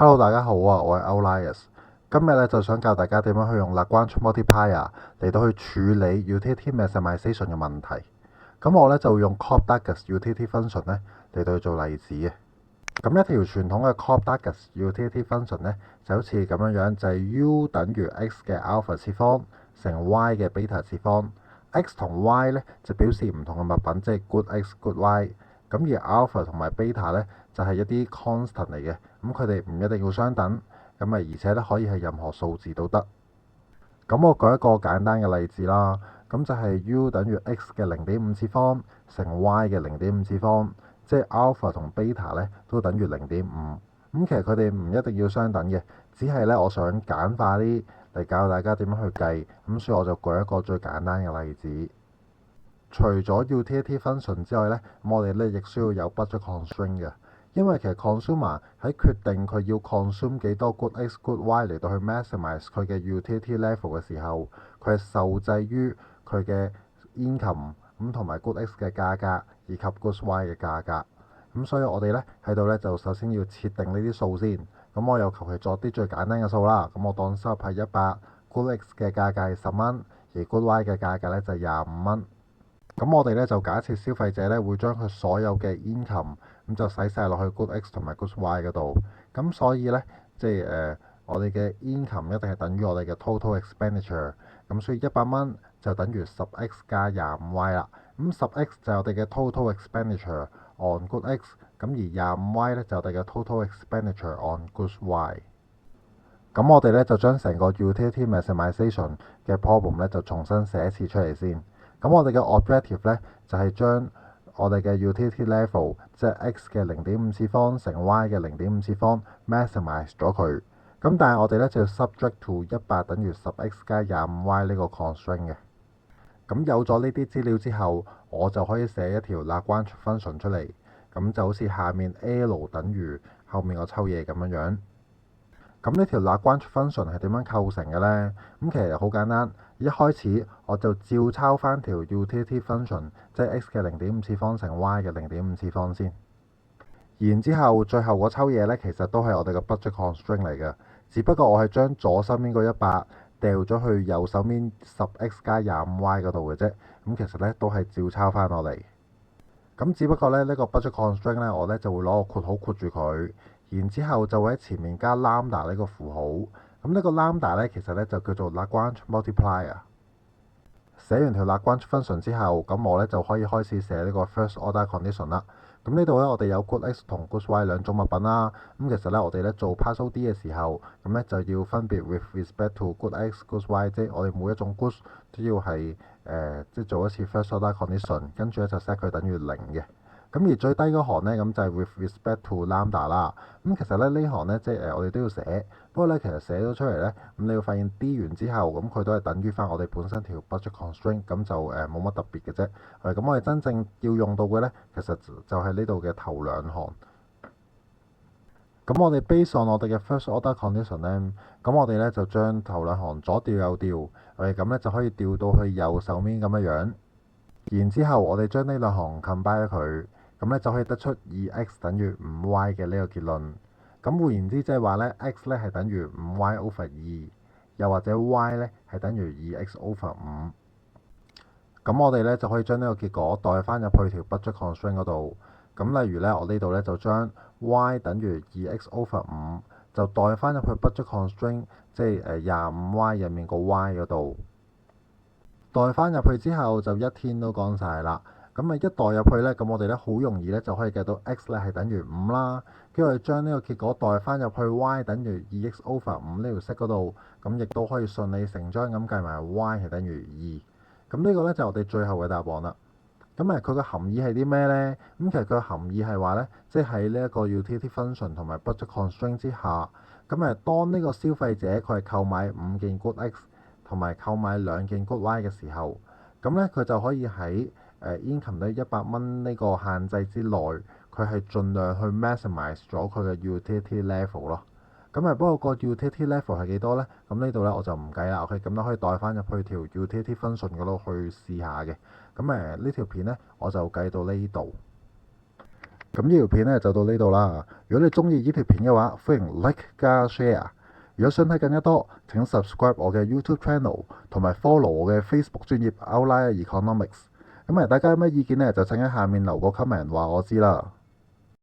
Hello，大家好啊，我係 Outliers。今日咧就想教大家點樣去用 Lagrange multiplier 嚟到去處理 utility maximization 嘅問題。咁我咧就會用 Cobb-Douglas utility function 咧嚟到去做例子嘅。咁一條傳統嘅 Cobb-Douglas utility function 咧就好似咁樣，就係 u 等於 x 嘅 alpha 次方乘 y 嘅 beta 次方。x 同 y 咧就表示唔同嘅物品，即係 good x good y。咁而 alpha 同埋 beta 咧就係一啲 constant 嚟嘅，咁佢哋唔一定要相等，咁而且咧可以係任何數字都得。咁我舉一個簡單嘅例子啦，咁就係 u 等於 x 嘅0.5次方乘 y 嘅0.5次方，即係 alpha 同 beta 咧都等於0.5。咁其實佢哋唔一定要相等嘅，只係咧我想簡化啲嚟教大家點樣去計，咁所以我就舉一個最簡單嘅例子。除咗 utility function 之外咧，咁我哋咧亦需要有 budget constraint 嘅，因為其實 consumer 喺決定佢要 consume 幾多 good x good y 嚟到去 maximize 佢嘅 utility level 嘅時候，佢係受制於佢嘅 income 咁同埋 good x 嘅價格以及 good y 嘅價格。咁所以我哋咧喺度咧就首先要設定呢啲數先。咁我又求其作啲最簡單嘅數啦。咁我當收入係100 good x 嘅價格係10蚊，而 good y 嘅價格咧就係25蚊。咁我哋咧就假設消費者咧會將佢所有嘅 income 咁就使晒落去 good x 同埋 good y 嗰度。咁所以咧即係我哋嘅 income 一定係等於我哋嘅 total expenditure。咁所以100蚊就等於10x 加 25y 啦。咁10x 就係我哋嘅 total expenditure on good x。咁而 25y 咧就係我哋嘅 total expenditure on good y。咁我哋咧就將成個 utility maximization 嘅 problem 咧就重新寫一次出嚟先。咁我哋嘅 objective 咧就係將我哋嘅 utility level， 即係 x 嘅0.5次方乘 y 嘅0.5次方 maximize 咗佢。咁但係我哋咧就要 subject to 100等於10x 加 25y 呢個 constraint 嘅。咁有咗呢啲資料之後，我就可以寫一條 Lagrange function 出嚟。咁就好似下面 L 等於後面個抽嘢咁樣。咁呢條 Lagrange function 係點樣構成嘅呢？咁其實好簡單，一開始我就照抄翻條 utility function， 即係 x 嘅0.5次方乘 y 嘅0.5次方先。然之後最後嗰抽嘢呢，其實都係我哋嘅 budget constraint 嚟嘅，只不過我係將左手邊嗰100掉咗去右手邊10x 加 25y 嗰度嘅啫。咁其實呢都係照抄翻落嚟。咁只不過呢個 budget constraint 呢，我呢就會攞個括號括住佢。然之後就會喺前面加 lambda 呢個符號，咁呢個 lambda 咧其實咧就叫做 Lagrange multiplier。寫完條 Lagrange function 之後，咁我咧就可以開始寫呢個 first order condition 啦。咁呢度咧我哋有 good x 同 good y 兩種物品啦。咁其實咧我哋咧做 partial d 嘅時候，咁咧就要分別 with respect to good x good y， 即係我哋每一種 good 都要係即係做一次 first order condition， 跟住咧就 set 佢等於0嘅。咁而最低嗰行呢，咁就係 with respect to lambda 啦。咁其實咧呢行呢，即係我哋都要寫，不過呢，其實寫咗出嚟呢，咁你會發現 d 完之後，咁佢都係等於翻我哋本身條 budget constraint，咁就冇乜特別嘅啫。咁我哋真正要用到嘅呢，其實就係呢度嘅頭兩行。咁我哋 based on 我哋嘅 first order condition 呢，咁我哋呢就將頭兩行左調右調，我哋咁呢就可以調到去右手面咁樣。然之後我哋將呢兩行 combine 佢。咁咧就可以得出 2x 等於 5y 嘅呢個結論。咁換言之，即係話咧 x 咧係等於 5y over 2，又或者 y 咧係等於 2x over 5。咁我哋咧就可以將呢個結果代翻入去條 budget constraint 嗰度。咁例如咧，我呢度咧就將 y 等於 2x over 5，就代翻入去 budget constraint， 即係25y 入面個 y 嗰度。代翻入去之後，就一天都講晒啦。咁一代入去呢，咁我哋咧好容易咧就可以計到 x 咧係等於5啦，跟住我哋將呢個結果代翻入去 y 等於 2x over 5呢條式嗰度，咁亦都可以順理成章咁計埋 y 係等於2。咁呢個呢，就係我哋最後嘅答案啦。咁佢嘅含義係啲咩呢？咁其實佢嘅含義係話呢，即係喺呢一個 utility function 同埋 budget constraint 之下，咁當呢個消費者佢係購買5件 good x 同埋購買2件 good y 嘅時候，咁呢，佢就可以喺income 咧100蚊呢個限制之內，佢係盡量去 maximize 咗佢嘅 utility level 咯。咁不過個 utility level 係幾多呢？咁呢度呢，我就唔計啦。OK，咁都可以代翻入去條 utility function 嗰度去試下嘅。咁呢條片呢，我就計到呢度。咁呢條片呢就到呢度啦。如果你中意呢條片嘅話，歡迎 like 加 share。如果想睇更加多，請 subscribe 我嘅 YouTube channel 同埋 follow 我嘅 Facebook 專頁 Outlier Economics。咁大家有咩意見呢？就請喺下面留個 comment 話我知啦。